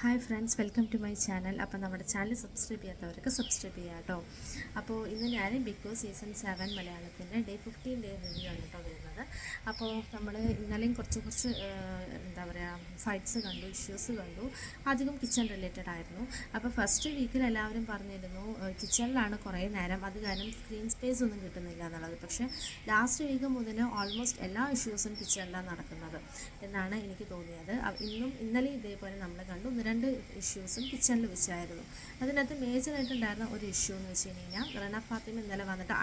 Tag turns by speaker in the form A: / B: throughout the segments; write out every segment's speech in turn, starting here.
A: Hi friends, welcome to my channel. അപ്പോൾ നമ്മുടെ channel subscribe ചെയ്യാത്തവരൊക്കെ subscribe ചെയ്യാം കേട്ടോ. അപ്പോൾ ഇന്ന് ഞാൻ ബിഗ് ബോസ് സീസൺ 7 മലയാളത്തിൻ്റെ ഡേ 15 ഡേ റിവ്യൂ ആണ് കേട്ടോ വരുന്നത്. അപ്പോൾ നമ്മൾ ഇന്നലെയും കുറച്ച് എന്താ പറയുക ഫൈറ്റ്സ് കണ്ടു, ഇഷ്യൂസ് കണ്ടു, അധികം കിച്ചൺ റിലേറ്റഡ് ആയിരുന്നു. അപ്പോൾ ഫസ്റ്റ് വീക്കിൽ എല്ലാവരും പറഞ്ഞിരുന്നു കിച്ചണിലാണ് കുറേ നേരം, അത് കാരണം സ്ക്രീൻ സ്പേസ് ഒന്നും കിട്ടുന്നില്ല എന്നുള്ളത്. പക്ഷേ ലാസ്റ്റ് വീക്ക് മുതൽ ഓൾമോസ്റ്റ് എല്ലാ ഇഷ്യൂസും കിച്ചണിലാണ് നടക്കുന്നത് എന്നാണ് എനിക്ക് തോന്നിയത്. ഇന്നലെ ഇതേപോലെ നമ്മൾ കണ്ടു, രണ്ട് ഇഷ്യൂസും കിച്ചണിൽ വെച്ചായിരുന്നു. അതിനകത്ത് മേജറായിട്ടുണ്ടായിരുന്ന ഒരു ഇഷ്യൂ എന്ന് വെച്ച് കഴിഞ്ഞാൽ റന ഫാത്തിമ ഇന്നലെ വന്നിട്ട്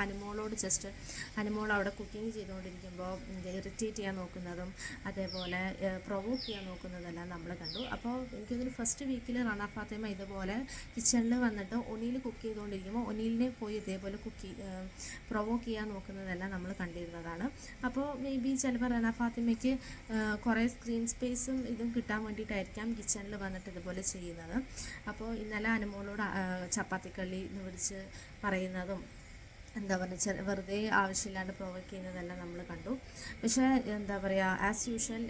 A: അനുമോൾ അവിടെ കുക്കിംഗ് ചെയ്തുകൊണ്ടിരിക്കുമ്പോൾ ഇറിറ്റേറ്റ് ചെയ്യാൻ നോക്കുന്നതും അതേപോലെ പ്രൊവോക്ക് ചെയ്യാൻ നോക്കുന്നതെല്ലാം നമ്മൾ കണ്ടു. അപ്പോൾ എനിക്കൊരു ഫസ്റ്റ് വീക്കിൽ റന ഫാത്തിമ ഇതുപോലെ കിച്ചണിൽ വന്നിട്ട് ഒനിയിൽ കുക്ക് ചെയ്തുകൊണ്ടിരിക്കുമ്പോൾ ഒനിലിനെ പോയി ഇതേപോലെ പ്രൊവോക്ക് ചെയ്യാൻ നോക്കുന്നതെല്ലാം നമ്മൾ കണ്ടിരുന്നതാണ്. അപ്പോൾ മേ ബി ചിലപ്പോൾ റന ഫാത്തിമയ്ക്ക് കുറേ സ്ക്രീൻ സ്പേസും ഇതും കിട്ടാൻ വേണ്ടിയിട്ടായിരിക്കാം കിച്ചണിൽ വന്നിട്ട് ഇതുപോലെ ചെയ്യുന്നത്. അപ്പോൾ ഇന്നലെ അനുമോളോട് ചപ്പാത്തിക്കള്ളി എന്ന് വിളിച്ച് പറയുന്നതും എന്താ പറയുക വെറുതെ ആവശ്യമില്ലാണ്ട് പ്രൊവോക്ക് ചെയ്യുന്നതെല്ലാം നമ്മൾ കണ്ടു. പക്ഷേ എന്താ പറയുക ആസ് യൂഷ്വൽ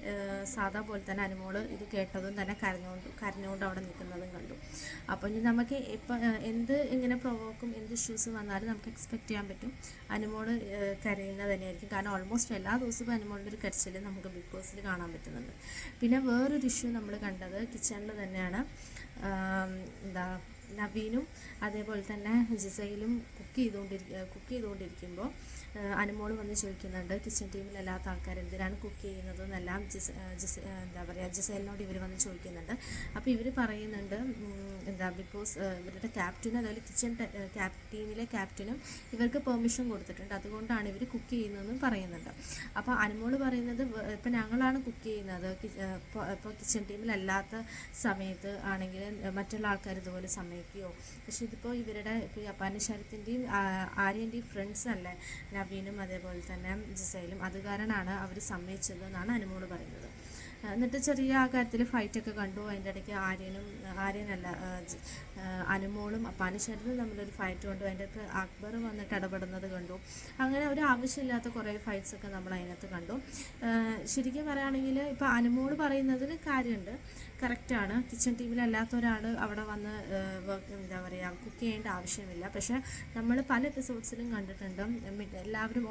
A: സാധാ പോലെ തന്നെ അനുമോൾ ഇത് കേട്ടതും തന്നെ കരഞ്ഞുകൊണ്ട് അവിടെ നിൽക്കുന്നതും കണ്ടു. അപ്പോൾ ഇനി നമുക്ക് എന്ത് ഇങ്ങനെ പ്രൊവോക്കും എന്ത് ഇഷ്യൂസ് വന്നാലും നമുക്ക് എക്സ്പെക്റ്റ് ചെയ്യാൻ പറ്റും അനുമോൾ കരയുന്നത് തന്നെയായിരിക്കും. കാരണം ഓൾമോസ്റ്റ് എല്ലാ ദിവസവും അനുമോളിൻ്റെ ഒരു കരച്ചിൽ നമുക്ക് ബിഗ് ബോസിൽ കാണാൻ പറ്റുന്നുണ്ട്. പിന്നെ വേറൊരു ഇഷ്യൂ നമ്മൾ കണ്ടത് കിച്ചണിൽ തന്നെയാണ്. എന്താ നവീനും അതേപോലെ തന്നെ ജിസയിലും കുക്ക് ചെയ്തുകൊണ്ടിരിക്കുമ്പോൾ അനുമോൾ വന്ന് ചോദിക്കുന്നുണ്ട് കിച്ചൺ ടീമിലല്ലാത്ത ആൾക്കാർ എന്തിനാണ് കുക്ക് ചെയ്യുന്നതെന്നെല്ലാം എന്താ പറയുക ജിസയിലിനോട് ഇവർ വന്ന് ചോദിക്കുന്നുണ്ട്. അപ്പോൾ ഇവർ പറയുന്നുണ്ട് എന്താ ബിഗ് ബോസ് ഇവരുടെ ക്യാപ്റ്റനും അതുപോലെ കിച്ചൺ ടീമിലെ ക്യാപ്റ്റനും ഇവർക്ക് പെർമിഷൻ കൊടുത്തിട്ടുണ്ട്, അതുകൊണ്ടാണ് ഇവർ കുക്ക് ചെയ്യുന്നതെന്നും പറയുന്നുണ്ട്. അപ്പോൾ അനുമോൾ പറയുന്നത് ഇപ്പം ഞങ്ങളാണ് കുക്ക് ചെയ്യുന്നത്, ഇപ്പോൾ കിച്ചൺ ടീമിലല്ലാത്ത സമയത്ത് ആണെങ്കിൽ മറ്റുള്ള ആൾക്കാർ ഇതുപോലെ സമ്മതിക്കുകയോ, പക്ഷേ ഇതിപ്പോൾ ഇവരുടെ ഇപ്പോൾ അപ്പാൻ്റെ ശരത്തിൻ്റെയും ആര്യൻ്റെയും ഫ്രണ്ട്സ് അല്ലേ നവീനും അതേപോലെ തന്നെ ജിസയിലും, അത് കാരണമാണ് അവർ സമ്മതിച്ചത് എന്നാണ് അനുമോൾ പറയുന്നത്. എന്നിട്ട് ചെറിയ ആ കാര്യത്തിൽ ഫൈറ്റൊക്കെ കണ്ടു. അതിൻ്റെ ഇടയ്ക്ക് അനുമോളും അപ്പാനശരത്തും തമ്മിലൊരു ഫൈറ്റ് കണ്ടു. അതിൻ്റെ അകത്ത് അക്ബർ വന്നിട്ട് ഇടപെടുന്നത് കണ്ടു. അങ്ങനെ ഒരു ആവശ്യമില്ലാത്ത കുറേ ഫൈറ്റ്സൊക്കെ നമ്മൾ അതിനകത്ത് കണ്ടു. ശരിക്കും പറയുകയാണെങ്കിൽ ഇപ്പോൾ അനുമോൾ പറയുന്നതിൽ കാര്യമുണ്ട്, കറക്റ്റാണ്. കിച്ചൺ ടീമിലല്ലാത്ത ഒരാൾ അവിടെ വന്ന് എന്താ പറയുക കുക്ക് ചെയ്യേണ്ട ആവശ്യമില്ല. പക്ഷേ നമ്മൾ പല എപ്പിസോഡ്സിലും കണ്ടിട്ടുണ്ട് എല്ലാവരും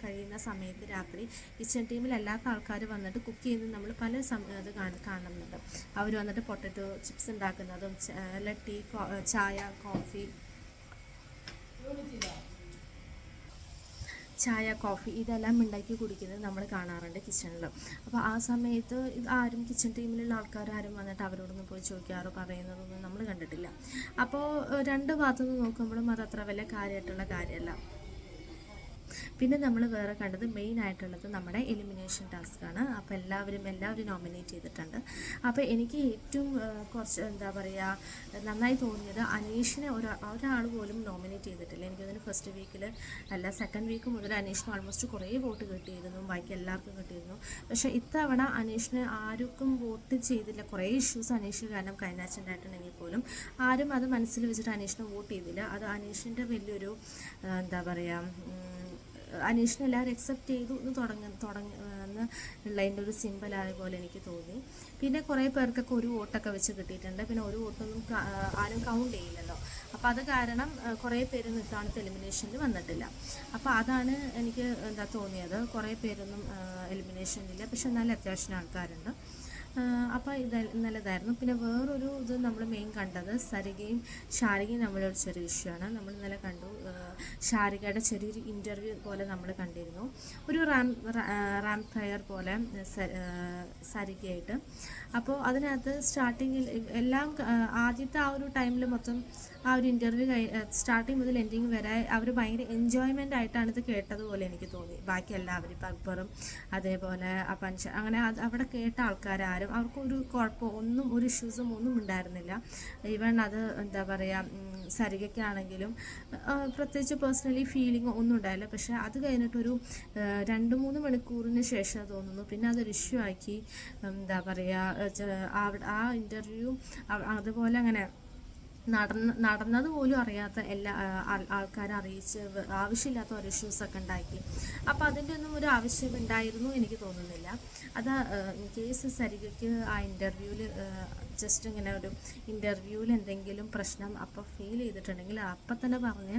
A: കഴിയുന്ന സമയത്ത് രാത്രി കിച്ചൺ ടീമിലല്ലാത്ത ആൾക്കാർ വന്നിട്ട് കുക്ക് ചെയ്യുന്നത് നമ്മൾ പല ഇത് കാണുന്നുണ്ട്. അവർ വന്നിട്ട് പൊട്ടറ്റോ ചിപ്സ് ഉണ്ടാക്കുന്നതും ടീ ചായ കോഫി ഇതെല്ലാം ഉണ്ടാക്കി കുടിക്കുന്നത് നമ്മൾ കാണാറുണ്ട് കിച്ചണിൽ. അപ്പോൾ ആ സമയത്ത് ആരും കിച്ചൺ ടീമിലുള്ള ആൾക്കാർ ആരും വന്നിട്ട് അവരോടൊന്നും പോയി ചോദിക്കാറോ പറയുന്നതൊന്നും നമ്മൾ കണ്ടിട്ടില്ല. അപ്പോൾ രണ്ട് ഭാഗത്തുനിന്ന് നോക്കുമ്പോഴും അത് അത്ര വലിയ കാര്യമായിട്ടുള്ള കാര്യമല്ല. പിന്നെ നമ്മൾ വേറെ കണ്ടത് മെയിൻ ആയിട്ടുള്ളത് നമ്മുടെ എലിമിനേഷൻ ടാസ്ക്കാണ്. അപ്പോൾ എല്ലാവരും നോമിനേറ്റ് ചെയ്തിട്ടുണ്ട്. അപ്പോൾ എനിക്ക് ഏറ്റവും കുറച്ച് എന്താ പറയുക നന്നായി തോന്നിയത് അനീഷിനെ ഒരാൾ പോലും നോമിനേറ്റ് ചെയ്തിട്ടില്ല. എനിക്കതിന് ഫസ്റ്റ് വീക്കിൽ അല്ല സെക്കൻഡ് വീക്ക് മുതൽ അനീഷിന് ഓൾമോസ്റ്റ് കുറേ വോട്ട് കിട്ടിയിരുന്നു, ബാക്കി എല്ലാവർക്കും കിട്ടിയിരുന്നു. പക്ഷേ ഇത്തവണ അനീഷിന് ആർക്കും വോട്ട് ചെയ്തില്ല. കുറേ ഇഷ്യൂസ് അനീഷ് കാരണം കൈനാച്ചുണ്ടായിട്ടുണ്ടെങ്കിൽ പോലും ആരും അത് മനസ്സിൽ വെച്ചിട്ട് അനീഷിനെ വോട്ട് ചെയ്തില്ല. അത് അനീഷിൻ്റെ വലിയൊരു എന്താ പറയുക അനീഷിനെ എല്ലാവരും അക്സെപ്റ്റ് ചെയ്തു ഉള്ളതിൻ്റെ ഒരു സിമ്പിളായ പോലെ എനിക്ക് തോന്നി. പിന്നെ കുറേ പേർക്കൊക്കെ ഒരു വോട്ടൊക്കെ വെച്ച് കിട്ടിയിട്ടുണ്ട്. പിന്നെ ഒരു വോട്ടൊന്നും ആരും കൗണ്ട് ചെയ്യില്ലല്ലോ. അപ്പോൾ അത് കാരണം കുറേ പേര് ഇത്തവണത്തെ എലിമിനേഷനിൽ വന്നിട്ടില്ല. അപ്പോൾ അതാണ് എനിക്ക് എന്താ തോന്നിയത്. കുറേ പേരൊന്നും എലിമിനേഷനില്ല, പക്ഷെ എന്നാലും അത്യാവശ്യം ആൾക്കാരുണ്ട്. അപ്പോൾ നല്ലതായിരുന്നു. പിന്നെ വേറൊരു ഇത് നമ്മൾ മെയിൻ കണ്ടത് സരികയും ഷാരികയും തമ്മിലൊരു ചെറിയ ഇഷ്യൂ ആണ്. നമ്മൾ ഇന്നലെ കണ്ടു ഷാരികയുടെ ചെറിയൊരു ഇൻ്റർവ്യൂ പോലെ നമ്മൾ കണ്ടിരുന്നു, ഒരു റാം ഫയർ പോലെ സരികയായിട്ട്. അപ്പോൾ അതിനകത്ത് സ്റ്റാർട്ടിങ്ങിൽ എല്ലാം ആദ്യത്തെ ആ ഒരു ടൈമിൽ മൊത്തം ആ ഒരു ഇൻ്റർവ്യൂ സ്റ്റാർട്ടിങ് മുതൽ എൻഡിങ് വരെ അവർ ഭയങ്കര എൻജോയ്മെൻ്റ് ആയിട്ടാണ് ഇത് കേട്ടതുപോലെ എനിക്ക് തോന്നി. ബാക്കി എല്ലാവരും ഇപ്പം അക്ബറും അതേപോലെ അപ്പൻഷ അങ്ങനെ അവിടെ കേട്ട ആൾക്കാരും അവർക്കൊരു കുഴപ്പം ഒരു ഇഷ്യൂസും ഒന്നും ഉണ്ടായിരുന്നില്ല. ഈവൻ അത് എന്താ പറയുക സരികയ്ക്കാണെങ്കിലും പ്രത്യേകിച്ച് പേഴ്സണലി ഫീലിംഗ് ഒന്നും ഉണ്ടായില്ല. പക്ഷേ അത് കഴിഞ്ഞിട്ടൊരു 2-3 മണിക്കൂറിന് ശേഷം തോന്നുന്നു പിന്നെ അതൊരു ഇഷ്യൂ ആക്കി. എന്താ പറയുക ആ ഇൻ്റർവ്യൂ അതുപോലെ അങ്ങനെ നടന്നത് പോലും അറിയാത്ത എല്ലാ ആൾക്കാരെ അറിയിച്ച് ആവശ്യമില്ലാത്ത ഓരോ ഇഷ്യൂസൊക്കെ ഉണ്ടാക്കി. അപ്പോൾ അതിൻ്റെ ഒന്നും ഒരു ആവശ്യമുണ്ടായിരുന്നു എനിക്ക് തോന്നുന്നില്ല. അത് ഇൻ കേസ് സരികയ്ക്ക് ആ ഇൻ്റർവ്യൂവിൽ ജസ്റ്റ് ഇങ്ങനെ ഒരു ഇൻ്റർവ്യൂവിൽ എന്തെങ്കിലും പ്രശ്നം അപ്പോൾ ഫീൽ ചെയ്തിട്ടുണ്ടെങ്കിൽ അപ്പം തന്നെ പറഞ്ഞ്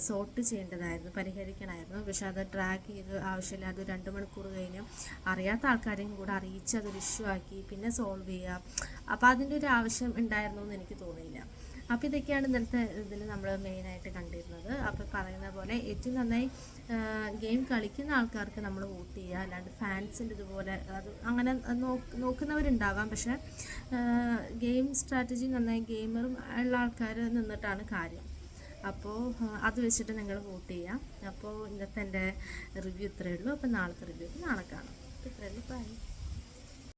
A: സോർട്ട് ചെയ്യേണ്ടതായിരുന്നു, പരിഹരിക്കണമായിരുന്നു. പക്ഷെ അത് ഡ്രാഗ് ചെയ്ത് ആവശ്യമില്ല, അത് 2 മണിക്കൂർ കഴിഞ്ഞ് അറിയാത്ത ആൾക്കാരെയും കൂടെ അറിയിച്ച് അതൊരു ഇഷ്യൂ ആക്കി പിന്നെ സോൾവ് ചെയ്യുക. അപ്പോൾ അതിൻ്റെ ഒരു ആവശ്യം ഉണ്ടായിരുന്നു എന്ന് എനിക്ക് തോന്നിയില്ല. അപ്പോൾ ഇതൊക്കെയാണ് ഇന്നത്തെ ഇതിൽ നമ്മൾ മെയിനായിട്ട് കണ്ടിരുന്നത്. അപ്പോൾ പറയുന്ന പോലെ ഏറ്റവും നന്നായി ഗെയിം കളിക്കുന്ന ആൾക്കാർക്ക് നമ്മൾ വോട്ട് ചെയ്യുക, അല്ലാണ്ട് ഫാൻസിൻ്റെ ഇതുപോലെ അത് അങ്ങനെ നോക്കുന്നവരുണ്ടാവാം. പക്ഷേ ഗെയിം സ്ട്രാറ്റജി നന്നായി ഗെയിമറും ഉള്ള ആൾക്കാർ നിന്നിട്ടാണ് കാര്യം. അപ്പോൾ അത് വെച്ചിട്ട് നിങ്ങൾ വോട്ട് ചെയ്യാം. അപ്പോൾ ഇന്നത്തെ എൻ്റെ റിവ്യൂ ഇത്രയേ ഉള്ളൂ. അപ്പോൾ നാളത്തെ റിവ്യൂ നാളെ കാണാം. ഇത്രയേ ഉള്ളൂ. ബൈ.